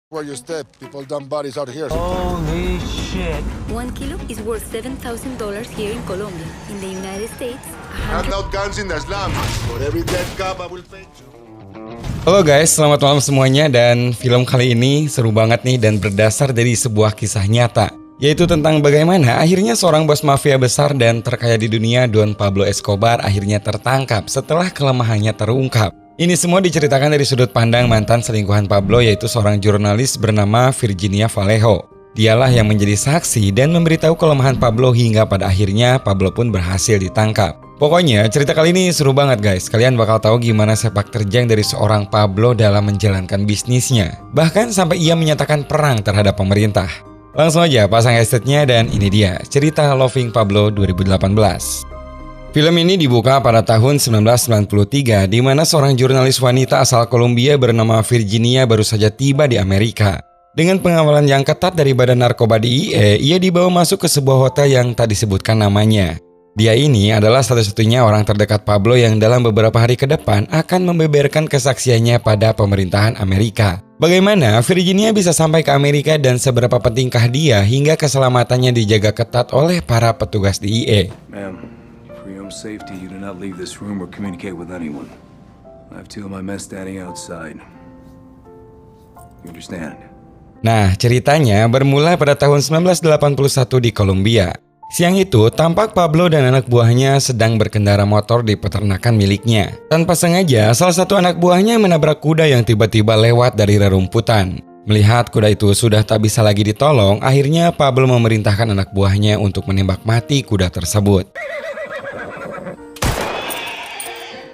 Where you step, people dump bodies out here. Holy shit. 1 kilo is worth $7,000 here in Colombia. In the United States, Hand out guns in the slums. For every dead cop, I will pay you. Halo guys, selamat malam semuanya. Dan film kali ini seru banget nih dan berdasar dari sebuah kisah nyata, yaitu tentang bagaimana akhirnya seorang bos mafia besar dan terkaya di dunia, Don Pablo Escobar, akhirnya tertangkap setelah kelemahannya terungkap. Ini semua diceritakan dari sudut pandang mantan selingkuhan Pablo, yaitu seorang jurnalis bernama Virginia Vallejo. Dialah yang menjadi saksi dan memberitahu kelemahan Pablo hingga pada akhirnya Pablo pun berhasil ditangkap. Pokoknya cerita kali ini seru banget guys. Kalian bakal tahu gimana sepak terjang dari seorang Pablo dalam menjalankan bisnisnya. Bahkan sampai ia menyatakan perang terhadap pemerintah. Langsung aja pasang headsetnya dan ini dia cerita Loving Pablo 2018. Film ini dibuka pada tahun 1993 di mana seorang jurnalis wanita asal Kolombia bernama Virginia baru saja tiba di Amerika. Dengan pengawalan yang ketat dari Badan Narkoba DIE, ia dibawa masuk ke sebuah hotel yang tak disebutkan namanya. Dia ini adalah satu-satunya orang terdekat Pablo yang dalam beberapa hari ke depan akan membeberkan kesaksiannya pada pemerintahan Amerika. Bagaimana Virginia bisa sampai ke Amerika dan seberapa pentingkah dia hingga keselamatannya dijaga ketat oleh para petugas DIE. For your own safety, you do not leave this room or communicate with anyone. I have two of my men standing outside. You understand? Nah, ceritanya bermula pada tahun 1981 di Kolombia. Siang itu, tampak Pablo dan anak buahnya sedang berkendara motor di peternakan miliknya. Tanpa sengaja, salah satu anak buahnya menabrak kuda yang tiba-tiba lewat dari rerumputan. Melihat kuda itu sudah tak bisa lagi ditolong, akhirnya Pablo memerintahkan anak buahnya untuk menembak mati kuda tersebut.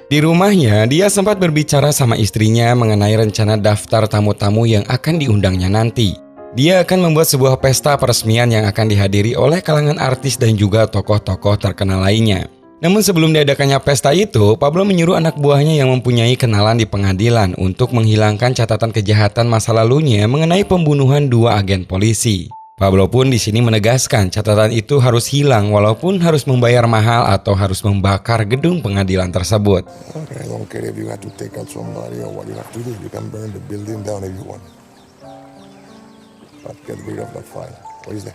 Di rumahnya, dia sempat berbicara sama istrinya mengenai rencana daftar tamu-tamu yang akan diundangnya nanti. Dia akan membuat sebuah pesta peresmian yang akan dihadiri oleh kalangan artis dan juga tokoh-tokoh terkenal lainnya. Namun sebelum diadakannya pesta itu, Pablo menyuruh anak buahnya yang mempunyai kenalan di pengadilan untuk menghilangkan catatan kejahatan masa lalunya mengenai pembunuhan 2 agen polisi. Pablo pun di sini menegaskan catatan itu harus hilang walaupun harus membayar mahal atau harus membakar gedung pengadilan tersebut. I don't care if you have to take out somebody or what you have to do. You can burn the building down if you want. But get rid of that fire. What is that?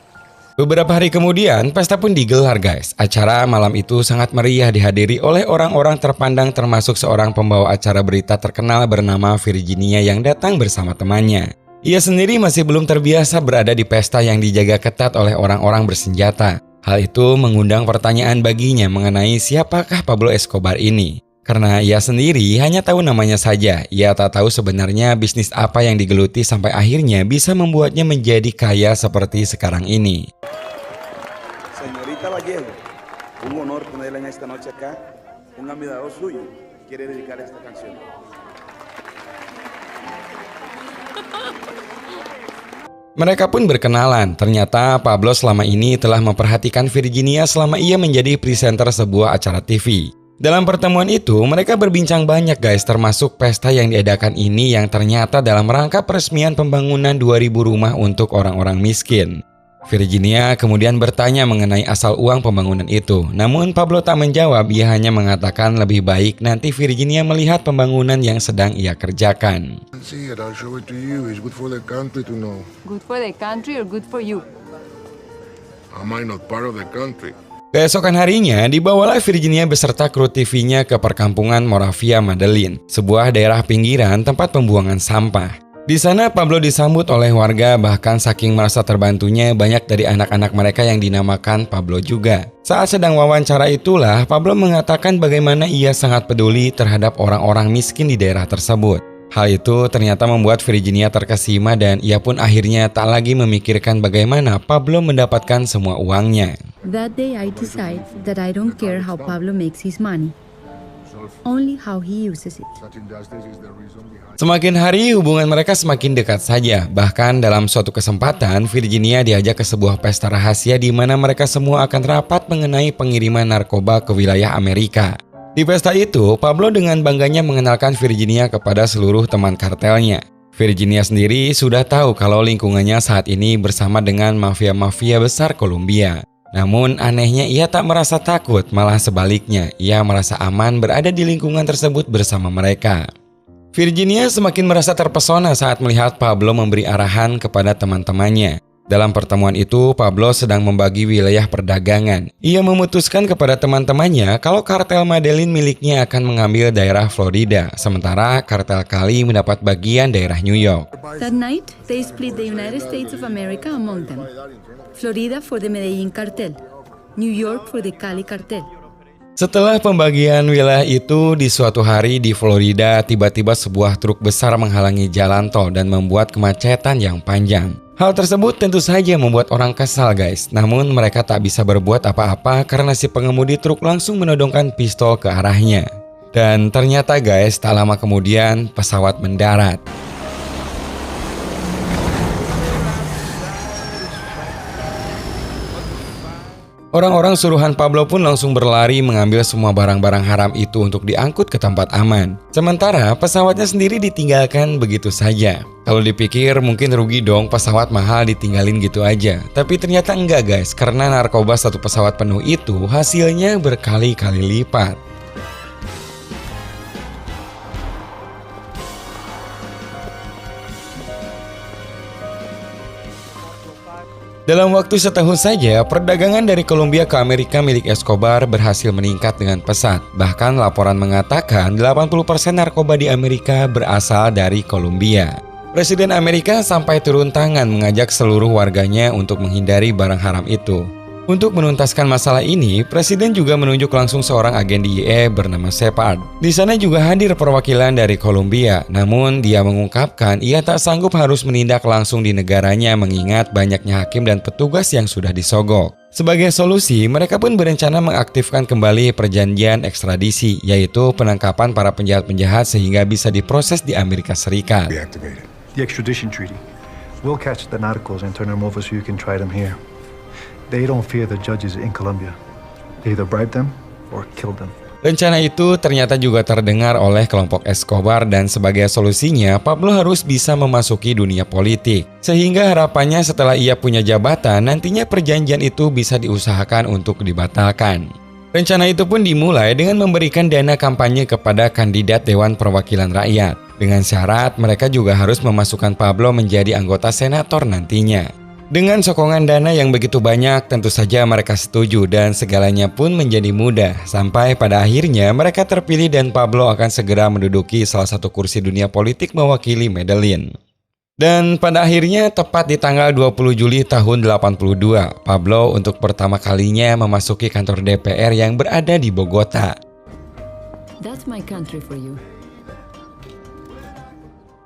Beberapa hari kemudian, pesta pun digelar guys. Acara malam itu sangat meriah dihadiri oleh orang-orang terpandang termasuk seorang pembawa acara berita terkenal bernama Virginia yang datang bersama temannya. Ia sendiri masih belum terbiasa berada di pesta yang dijaga ketat oleh orang-orang bersenjata. Hal itu mengundang pertanyaan baginya mengenai siapakah Pablo Escobar ini. Karena ia sendiri hanya tahu namanya saja, ia tak tahu sebenarnya bisnis apa yang digeluti sampai akhirnya bisa membuatnya menjadi kaya seperti sekarang ini. Señorita Vallejo, un honor tenerla en esta noche acá. Un admirador suyo quiere dedicar esta canción. Mereka pun berkenalan. Ternyata Pablo selama ini telah memperhatikan Virginia selama ia menjadi presenter sebuah acara TV. Dalam pertemuan itu, mereka berbincang banyak guys, termasuk pesta yang diadakan ini yang ternyata dalam rangka peresmian pembangunan 2000 rumah untuk orang-orang miskin. Virginia kemudian bertanya mengenai asal uang pembangunan itu. Namun Pablo tak menjawab, ia hanya mengatakan lebih baik nanti Virginia melihat pembangunan yang sedang ia kerjakan. See it, I'll show it to you. It's good for the country to know. Good for the country or good for you? Am I not part of the country? Keesokan harinya, dibawalah Virginia beserta kru TV-nya ke perkampungan Moravia Madeline, sebuah daerah pinggiran tempat pembuangan sampah. Di sana Pablo disambut oleh warga, bahkan saking merasa terbantunya banyak dari anak-anak mereka yang dinamakan Pablo juga. Saat sedang wawancara itulah Pablo mengatakan bagaimana ia sangat peduli terhadap orang-orang miskin di daerah tersebut. Hal itu ternyata membuat Virginia terkesima dan ia pun akhirnya tak lagi memikirkan bagaimana Pablo mendapatkan semua uangnya. that day I decide that I don't care how Pablo makes his money, only how he uses it. Such injustice is the reason behind. Semakin hari hubungan mereka semakin dekat saja. Bahkan dalam suatu kesempatan, Virginia diajak ke sebuah pesta rahasia di mana mereka semua akan rapat mengenai pengiriman narkoba ke wilayah Amerika. Di pesta itu, Pablo dengan bangganya mengenalkan Virginia kepada seluruh teman kartelnya. Virginia sendiri sudah tahu kalau lingkungannya saat ini bersama dengan mafia-mafia besar Kolombia. Namun anehnya ia tak merasa takut, malah sebaliknya ia merasa aman berada di lingkungan tersebut bersama mereka. Virginia semakin merasa terpesona saat melihat Pablo memberi arahan kepada teman-temannya. Dalam pertemuan itu, Pablo sedang membagi wilayah perdagangan. Ia memutuskan kepada teman-temannya kalau kartel Medellin miliknya akan mengambil daerah Florida, sementara kartel Cali mendapat bagian daerah New York. That night, they split the United States of America among them. Florida for the Medellin cartel, New York for the Cali cartel. Setelah pembagian wilayah itu, di suatu hari di Florida, tiba-tiba sebuah truk besar menghalangi jalan tol dan membuat kemacetan yang panjang. Hal tersebut tentu saja membuat orang kesal guys, namun mereka tak bisa berbuat apa-apa karena si pengemudi truk langsung menodongkan pistol ke arahnya. Dan ternyata guys, tak lama kemudian pesawat mendarat. Orang-orang suruhan Pablo pun langsung berlari mengambil semua barang-barang haram itu untuk diangkut ke tempat aman. Sementara pesawatnya sendiri ditinggalkan begitu saja. Kalau dipikir mungkin rugi dong pesawat mahal ditinggalin gitu aja. Tapi ternyata enggak guys, karena narkoba satu pesawat penuh itu hasilnya berkali-kali lipat. Dalam waktu setahun saja, perdagangan dari Kolombia ke Amerika milik Escobar berhasil meningkat dengan pesat. Bahkan laporan mengatakan 80% narkoba di Amerika berasal dari Kolombia. Presiden Amerika sampai turun tangan mengajak seluruh warganya untuk menghindari barang haram itu. Untuk menuntaskan masalah ini, Presiden juga menunjuk langsung seorang agen DEA bernama Shepard. Di sana juga hadir perwakilan dari Kolombia, namun dia mengungkapkan ia tak sanggup harus menindak langsung di negaranya mengingat banyaknya hakim dan petugas yang sudah disogok. Sebagai solusi, mereka pun berencana mengaktifkan kembali perjanjian ekstradisi, yaitu penangkapan para penjahat-penjahat sehingga bisa diproses di Amerika Serikat. The extradition treaty. We'll catch the narcos and turn them over so you can try them here. They don't fear the judges in Colombia. They either bribe them or kill them. Rencana itu ternyata juga terdengar oleh kelompok Escobar dan sebagai solusinya Pablo harus bisa memasuki dunia politik. Sehingga harapannya setelah ia punya jabatan nantinya perjanjian itu bisa diusahakan untuk dibatalkan. Rencana itu pun dimulai dengan memberikan dana kampanye kepada kandidat Dewan Perwakilan Rakyat. Dengan syarat mereka juga harus memasukkan Pablo menjadi anggota senator nantinya. Dengan sokongan dana yang begitu banyak, tentu saja mereka setuju dan segalanya pun menjadi mudah. Sampai pada akhirnya mereka terpilih dan Pablo akan segera menduduki salah satu kursi dunia politik mewakili Medellin. Dan pada akhirnya tepat di tanggal 20 Juli tahun 82, Pablo untuk pertama kalinya memasuki kantor DPR yang berada di Bogota. That's my country for you.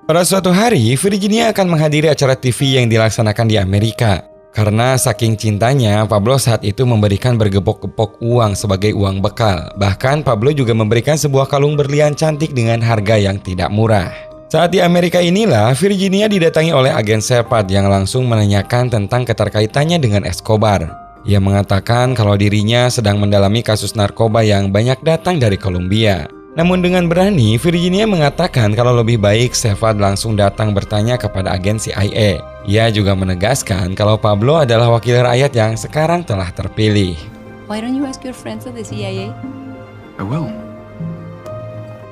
Pada suatu hari, Virginia akan menghadiri acara TV yang dilaksanakan di Amerika. Karena saking cintanya, Pablo saat itu memberikan bergepok-gepok uang sebagai uang bekal. Bahkan Pablo juga memberikan sebuah kalung berlian cantik dengan harga yang tidak murah. Saat di Amerika inilah, Virginia didatangi oleh agen Shepard yang langsung menanyakan tentang keterkaitannya dengan Escobar. Ia mengatakan kalau dirinya sedang mendalami kasus narkoba yang banyak datang dari Kolombia. Namun dengan berani, Virginia mengatakan kalau lebih baik Shepard langsung datang bertanya kepada agen CIA. Ia juga menegaskan kalau Pablo adalah wakil rakyat yang sekarang telah terpilih. Why don't you ask your friends at the CIA? I will.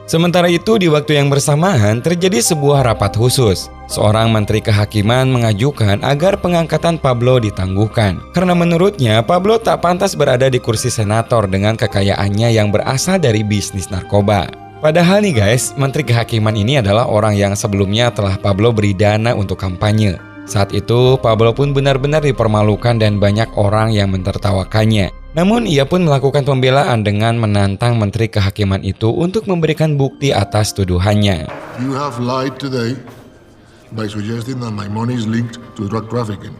Sementara itu di waktu yang bersamaan terjadi sebuah rapat khusus. Seorang menteri kehakiman mengajukan agar pengangkatan Pablo ditangguhkan. Karena menurutnya Pablo tak pantas berada di kursi senator dengan kekayaannya yang berasal dari bisnis narkoba. Padahal nih guys, menteri kehakiman ini adalah orang yang sebelumnya telah Pablo beri dana untuk kampanye. Saat itu Pablo pun benar-benar dipermalukan dan banyak orang yang mentertawakannya. Namun ia pun melakukan pembelaan dengan menantang menteri kehakiman itu untuk memberikan bukti atas tuduhannya. You have lied today by suggesting that my money is linked to drug trafficking.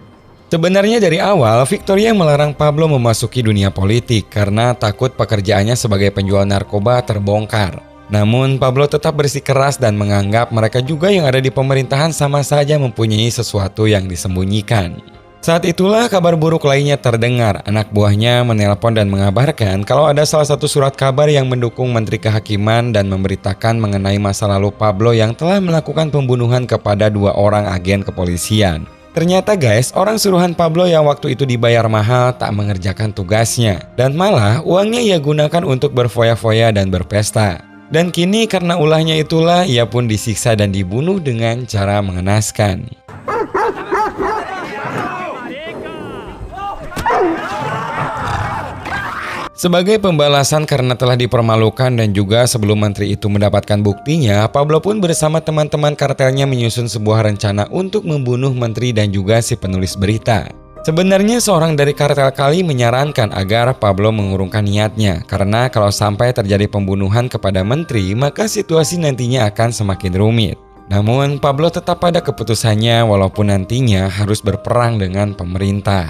Sebenarnya dari awal, Victoria melarang Pablo memasuki dunia politik karena takut pekerjaannya sebagai penjual narkoba terbongkar. Namun Pablo tetap bersikeras dan menganggap mereka juga yang ada di pemerintahan sama saja mempunyai sesuatu yang disembunyikan. Saat itulah kabar buruk lainnya terdengar. Anak buahnya menelpon dan mengabarkan kalau ada salah satu surat kabar yang mendukung Menteri Kehakiman dan memberitakan mengenai masa lalu Pablo yang telah melakukan pembunuhan kepada 2 orang agen kepolisian. Ternyata guys, orang suruhan Pablo yang waktu itu dibayar mahal tak mengerjakan tugasnya. Dan malah uangnya ia gunakan untuk berfoya-foya dan berpesta. Dan kini karena ulahnya itulah ia pun disiksa dan dibunuh dengan cara mengenaskan. Sebagai pembalasan karena telah dipermalukan dan juga sebelum menteri itu mendapatkan buktinya, Pablo pun bersama teman-teman kartelnya menyusun sebuah rencana untuk membunuh menteri dan juga si penulis berita. Sebenarnya seorang dari kartel Kali menyarankan agar Pablo mengurungkan niatnya, karena kalau sampai terjadi pembunuhan kepada menteri, maka situasi nantinya akan semakin rumit. Namun Pablo tetap pada keputusannya walaupun nantinya harus berperang dengan pemerintah.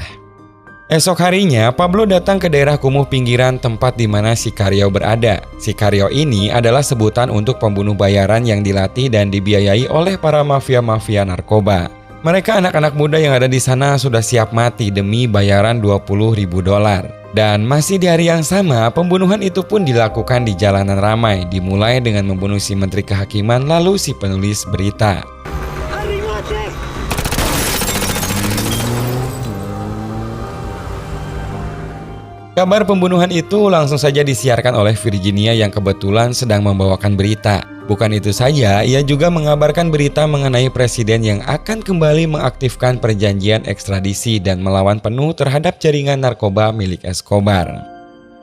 Esok harinya, Pablo datang ke daerah kumuh pinggiran tempat di mana Sicario berada. Sicario ini adalah sebutan untuk pembunuh bayaran yang dilatih dan dibiayai oleh para mafia-mafia narkoba. Mereka anak-anak muda yang ada di sana sudah siap mati demi bayaran $20.000. Dan masih di hari yang sama, pembunuhan itu pun dilakukan di jalanan ramai, dimulai dengan membunuh si menteri kehakiman lalu si penulis berita. Kabar pembunuhan itu langsung saja disiarkan oleh Virginia yang kebetulan sedang membawakan berita. Bukan itu saja, ia juga mengabarkan berita mengenai presiden yang akan kembali mengaktifkan perjanjian ekstradisi dan melawan penuh terhadap jaringan narkoba milik Escobar.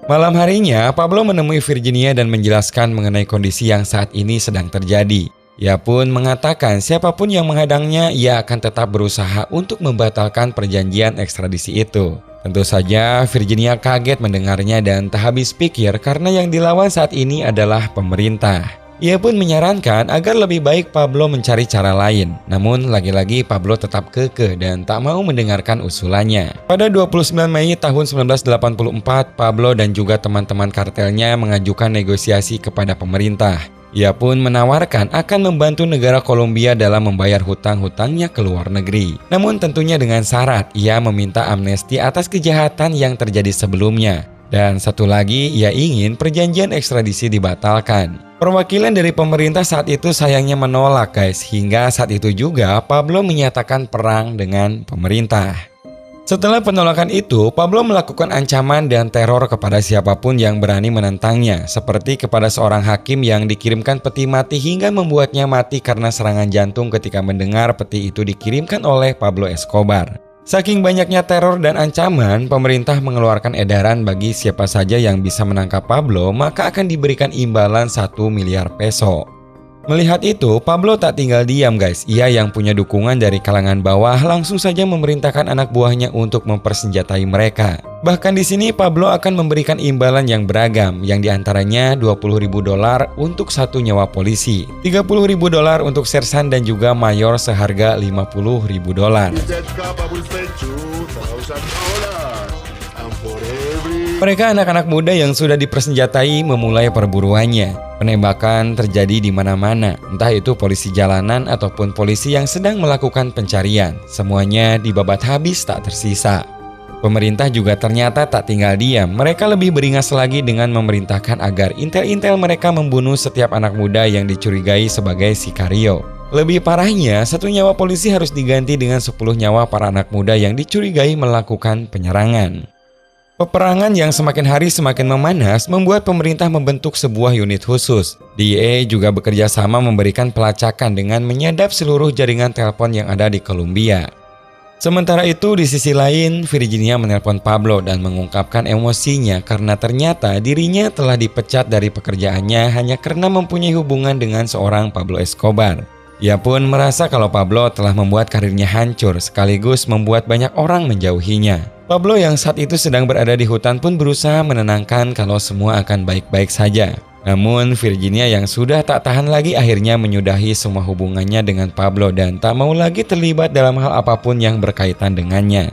Malam harinya, Pablo menemui Virginia dan menjelaskan mengenai kondisi yang saat ini sedang terjadi. Ia pun mengatakan siapapun yang menghadangnya, ia akan tetap berusaha untuk membatalkan perjanjian ekstradisi itu. Tentu saja Virginia kaget mendengarnya dan tak habis pikir karena yang dilawan saat ini adalah pemerintah. Ia pun menyarankan agar lebih baik Pablo mencari cara lain. Namun lagi-lagi Pablo tetap kekeh dan tak mau mendengarkan usulannya. Pada 29 Mei tahun 1984, Pablo dan juga teman-teman kartelnya mengajukan negosiasi kepada pemerintah. Ia pun menawarkan akan membantu negara Kolombia dalam membayar hutang-hutangnya ke luar negeri. Namun tentunya dengan syarat ia meminta amnesti atas kejahatan yang terjadi sebelumnya. Dan satu lagi, ia ingin perjanjian ekstradisi dibatalkan. Perwakilan dari pemerintah saat itu sayangnya menolak guys. Hingga saat itu juga Pablo menyatakan perang dengan pemerintah. Setelah penolakan itu, Pablo melakukan ancaman dan teror kepada siapapun yang berani menentangnya, seperti kepada seorang hakim yang dikirimkan peti mati hingga membuatnya mati karena serangan jantung ketika mendengar peti itu dikirimkan oleh Pablo Escobar. Saking banyaknya teror dan ancaman, pemerintah mengeluarkan edaran bagi siapa saja yang bisa menangkap Pablo, maka akan diberikan imbalan 1 miliar peso. Melihat itu, Pablo tak tinggal diam guys. Ia yang punya dukungan dari kalangan bawah langsung saja memerintahkan anak buahnya untuk mempersenjatai mereka. Bahkan di sini Pablo akan memberikan imbalan yang beragam, yang diantaranya $20.000 untuk 1 nyawa polisi, $30.000 untuk sersan dan juga mayor seharga $50.000. Mereka anak-anak muda yang sudah dipersenjatai memulai perburuannya. Penembakan terjadi di mana-mana, entah itu polisi jalanan ataupun polisi yang sedang melakukan pencarian. Semuanya dibabat habis tak tersisa. Pemerintah juga ternyata tak tinggal diam. Mereka lebih beringas lagi dengan memerintahkan agar intel-intel mereka membunuh setiap anak muda yang dicurigai sebagai Sicario. Lebih parahnya, 1 nyawa polisi harus diganti dengan 10 nyawa para anak muda yang dicurigai melakukan penyerangan. Peperangan yang semakin hari semakin memanas membuat pemerintah membentuk sebuah unit khusus. DEA juga bekerja sama memberikan pelacakan dengan menyadap seluruh jaringan telepon yang ada di Kolombia. Sementara itu di sisi lain, Virginia menelpon Pablo dan mengungkapkan emosinya karena ternyata dirinya telah dipecat dari pekerjaannya hanya karena mempunyai hubungan dengan seorang Pablo Escobar. Ia pun merasa kalau Pablo telah membuat karirnya hancur sekaligus membuat banyak orang menjauhinya. Pablo yang saat itu sedang berada di hutan pun berusaha menenangkan kalau semua akan baik-baik saja. Namun Virginia yang sudah tak tahan lagi akhirnya menyudahi semua hubungannya dengan Pablo dan tak mau lagi terlibat dalam hal apapun yang berkaitan dengannya.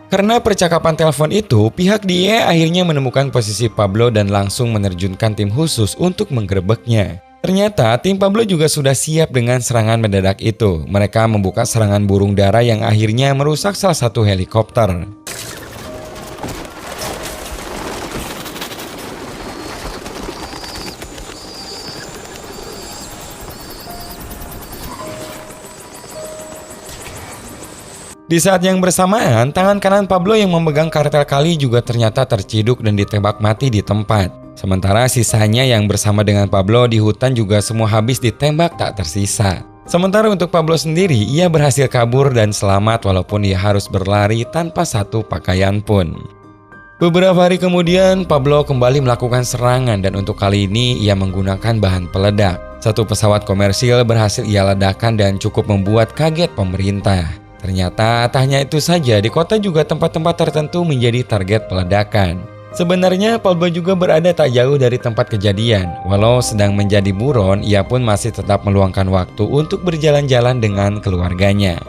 Karena percakapan telepon itu, pihak DEA akhirnya menemukan posisi Pablo dan langsung menerjunkan tim khusus untuk menggerebeknya. Ternyata tim Pablo juga sudah siap dengan serangan mendadak itu. Mereka membuka serangan burung dara yang akhirnya merusak salah satu helikopter. Di saat yang bersamaan, tangan kanan Pablo yang memegang kartel Kali juga ternyata terciduk dan ditembak mati di tempat. Sementara sisanya yang bersama dengan Pablo di hutan juga semua habis ditembak tak tersisa. Sementara untuk Pablo sendiri, ia berhasil kabur dan selamat walaupun ia harus berlari tanpa satu pakaian pun. Beberapa hari kemudian, Pablo kembali melakukan serangan dan untuk kali ini ia menggunakan bahan peledak. Satu pesawat komersil berhasil ia ledakan dan cukup membuat kaget pemerintah. Ternyata tak hanya itu saja, di kota juga tempat-tempat tertentu menjadi target peledakan. Sebenarnya Pablo juga berada tak jauh dari tempat kejadian. Walau sedang menjadi buron, ia pun masih tetap meluangkan waktu untuk berjalan-jalan dengan keluarganya.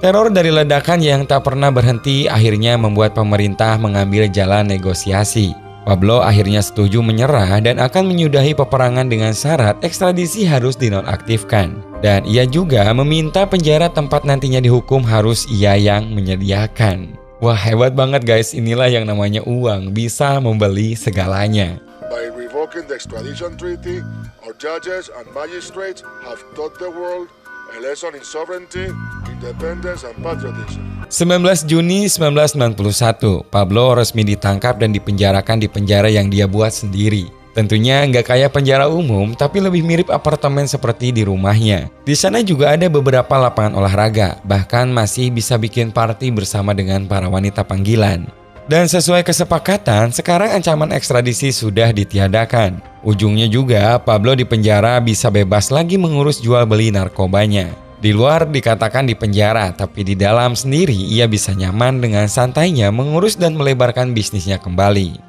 Teror dari ledakan yang tak pernah berhenti akhirnya membuat pemerintah mengambil jalan negosiasi. Pablo akhirnya setuju menyerah dan akan menyudahi peperangan dengan syarat ekstradisi harus dinonaktifkan. Dan ia juga meminta penjara tempat nantinya dihukum harus ia yang menyediakan. Wah, hebat banget guys, inilah yang namanya uang, bisa membeli segalanya. By revoking the extradition treaty, our judges and magistrates have taught the world a lesson in sovereignty, independence, and patriotism. 19 Juni 1991, Pablo resmi ditangkap dan dipenjarakan di penjara yang dia buat sendiri. Tentunya nggak kayak penjara umum, tapi lebih mirip apartemen seperti di rumahnya. Di sana juga ada beberapa lapangan olahraga, bahkan masih bisa bikin party bersama dengan para wanita panggilan. Dan sesuai kesepakatan, sekarang ancaman ekstradisi sudah ditiadakan. Ujungnya juga, Pablo di penjara bisa bebas lagi mengurus jual beli narkobanya. Di luar dikatakan di penjara, tapi di dalam sendiri ia bisa nyaman dengan santainya mengurus dan melebarkan bisnisnya kembali.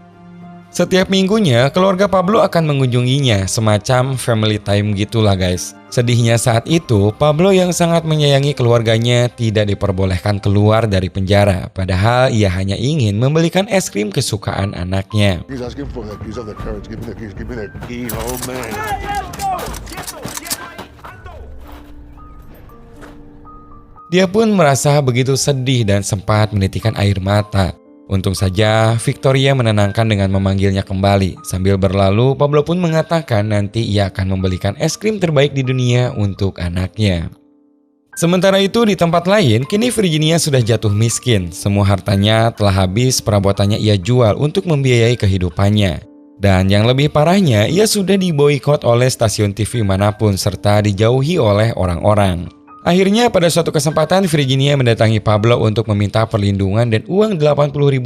Setiap minggunya, keluarga Pablo akan mengunjunginya, semacam family time gitulah guys. Sedihnya saat itu, Pablo yang sangat menyayangi keluarganya tidak diperbolehkan keluar dari penjara. Padahal ia hanya ingin membelikan es krim kesukaan anaknya. He's asking for the keys of the carriage. Give me the keys, old man. Dia pun merasa begitu sedih dan sempat menitikkan air mata. Untung saja Victoria menenangkan dengan memanggilnya kembali. Sambil berlalu, Pablo pun mengatakan nanti ia akan membelikan es krim terbaik di dunia untuk anaknya. Sementara itu di tempat lain, kini Virginia sudah jatuh miskin. Semua hartanya telah habis, perabotannya ia jual untuk membiayai kehidupannya. Dan yang lebih parahnya, ia sudah diboikot oleh stasiun TV manapun serta dijauhi oleh orang-orang. Akhirnya pada suatu kesempatan Virginia mendatangi Pablo untuk meminta perlindungan dan uang $80.000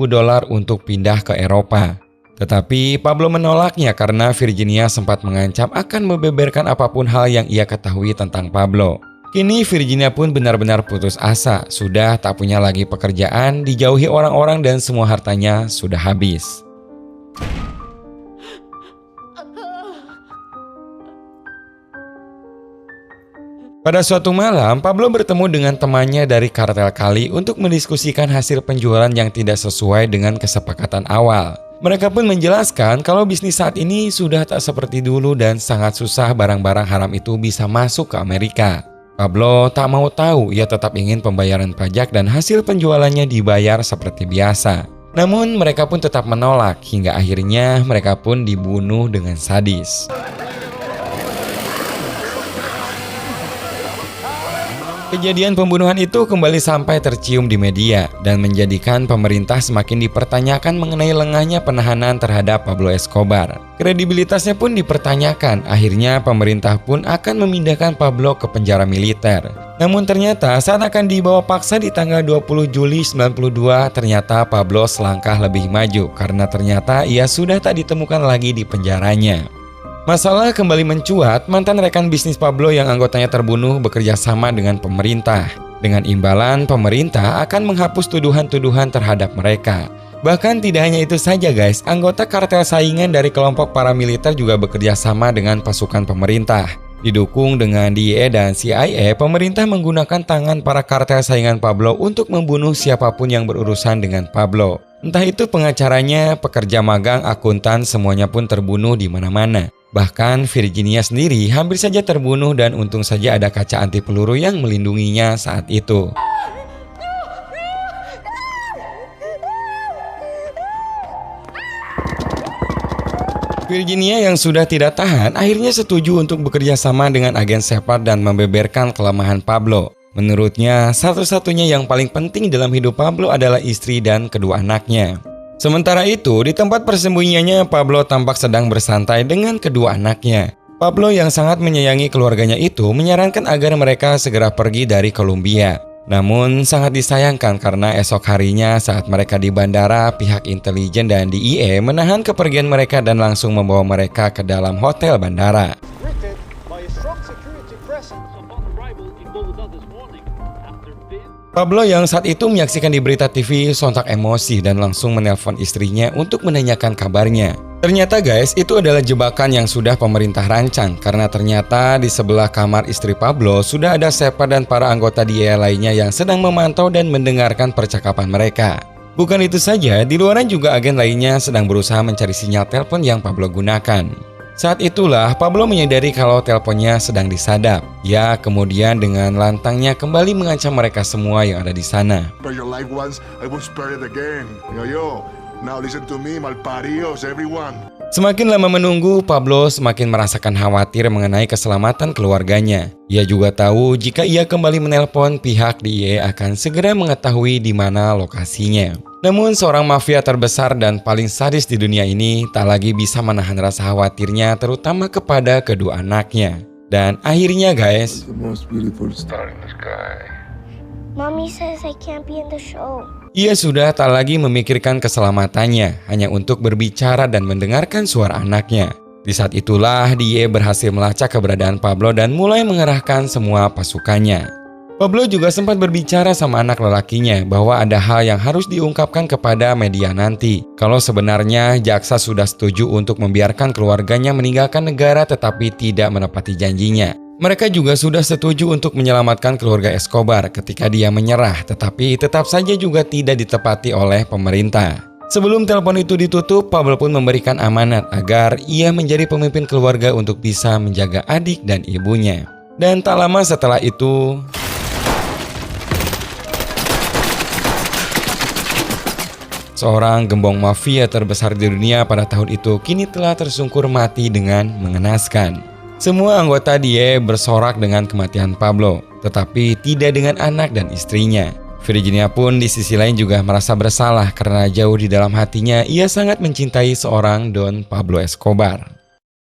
untuk pindah ke Eropa. Tetapi Pablo menolaknya karena Virginia sempat mengancam akan membeberkan apapun hal yang ia ketahui tentang Pablo. Kini Virginia pun benar-benar putus asa, sudah tak punya lagi pekerjaan, dijauhi orang-orang dan semua hartanya sudah habis. Pada suatu malam, Pablo bertemu dengan temannya dari kartel Kali untuk mendiskusikan hasil penjualan yang tidak sesuai dengan kesepakatan awal. Mereka pun menjelaskan kalau bisnis saat ini sudah tak seperti dulu dan sangat susah barang-barang haram itu bisa masuk ke Amerika. Pablo tak mau tahu, ia tetap ingin pembayaran pajak dan hasil penjualannya dibayar seperti biasa. Namun mereka pun tetap menolak, hingga akhirnya mereka pun dibunuh dengan sadis. Kejadian pembunuhan itu kembali sampai tercium di media dan menjadikan pemerintah semakin dipertanyakan mengenai lengahnya penahanan terhadap Pablo Escobar. Kredibilitasnya pun dipertanyakan, akhirnya pemerintah pun akan memindahkan Pablo ke penjara militer. Namun ternyata saat akan dibawa paksa di tanggal 20 Juli 92, ternyata Pablo selangkah lebih maju karena ternyata ia sudah tak ditemukan lagi di penjaranya. Masalah kembali mencuat, mantan rekan bisnis Pablo yang anggotanya terbunuh bekerja sama dengan pemerintah. Dengan imbalan, pemerintah akan menghapus tuduhan-tuduhan terhadap mereka. Bahkan tidak hanya itu saja guys, anggota kartel saingan dari kelompok paramiliter juga bekerja sama dengan pasukan pemerintah. Didukung dengan DIA dan CIA, pemerintah menggunakan tangan para kartel saingan Pablo untuk membunuh siapapun yang berurusan dengan Pablo. Entah itu pengacaranya, pekerja magang, akuntan, semuanya pun terbunuh di mana-mana. Bahkan Virginia sendiri hampir saja terbunuh dan untung saja ada kaca anti peluru yang melindunginya saat itu. Virginia yang sudah tidak tahan akhirnya setuju untuk bekerja sama dengan agen Shepard dan membeberkan kelemahan Pablo. Menurutnya, satu-satunya yang paling penting dalam hidup Pablo adalah istri dan kedua anaknya. Sementara itu, di tempat persembunyiannya, Pablo tampak sedang bersantai dengan kedua anaknya. Pablo yang sangat menyayangi keluarganya itu menyarankan agar mereka segera pergi dari Colombia. Namun sangat disayangkan karena esok harinya saat mereka di bandara, pihak intelijen dan DIA menahan kepergian mereka dan langsung membawa mereka ke dalam hotel bandara. Pablo yang saat itu menyaksikan di berita TV sontak emosi dan langsung menelpon istrinya untuk menanyakan kabarnya. Ternyata guys, itu adalah jebakan yang sudah pemerintah rancang karena ternyata di sebelah kamar istri Pablo sudah ada Shepard dan para anggota DIA lainnya yang sedang memantau dan mendengarkan percakapan mereka. Bukan itu saja, di luaran juga agen lainnya sedang berusaha mencari sinyal telepon yang Pablo gunakan. Saat itulah Pablo menyadari kalau teleponnya sedang disadap. Ya, kemudian dengan lantangnya kembali mengancam mereka semua yang ada di sana. Now listen to me, malparios, everyone. Semakin lama menunggu, Pablo semakin merasakan khawatir mengenai keselamatan keluarganya. Ia juga tahu jika ia kembali menelpon, pihak DIA akan segera mengetahui di mana lokasinya. Namun seorang mafia terbesar dan paling sadis di dunia ini tak lagi bisa menahan rasa khawatirnya terutama kepada kedua anaknya. Dan akhirnya guys, Mommy says I can't be in the show. Ia sudah tak lagi memikirkan keselamatannya, hanya untuk berbicara dan mendengarkan suara anaknya. Di saat itulah DIA berhasil melacak keberadaan Pablo dan mulai mengerahkan semua pasukannya. Pablo juga sempat berbicara sama anak lelakinya bahwa ada hal yang harus diungkapkan kepada media nanti. Kalau sebenarnya jaksa sudah setuju untuk membiarkan keluarganya meninggalkan negara tetapi tidak menepati janjinya. Mereka juga sudah setuju untuk menyelamatkan keluarga Escobar ketika dia menyerah, tetapi tetap saja juga tidak ditepati oleh pemerintah. Sebelum telepon itu ditutup, Pablo pun memberikan amanat agar ia menjadi pemimpin keluarga untuk bisa menjaga adik dan ibunya. Dan tak lama setelah itu, seorang gembong mafia terbesar di dunia pada tahun itu kini telah tersungkur mati dengan mengenaskan. Semua anggota DIA bersorak dengan kematian Pablo, tetapi tidak dengan anak dan istrinya. Virginia pun di sisi lain juga merasa bersalah karena jauh di dalam hatinya ia sangat mencintai seorang Don Pablo Escobar.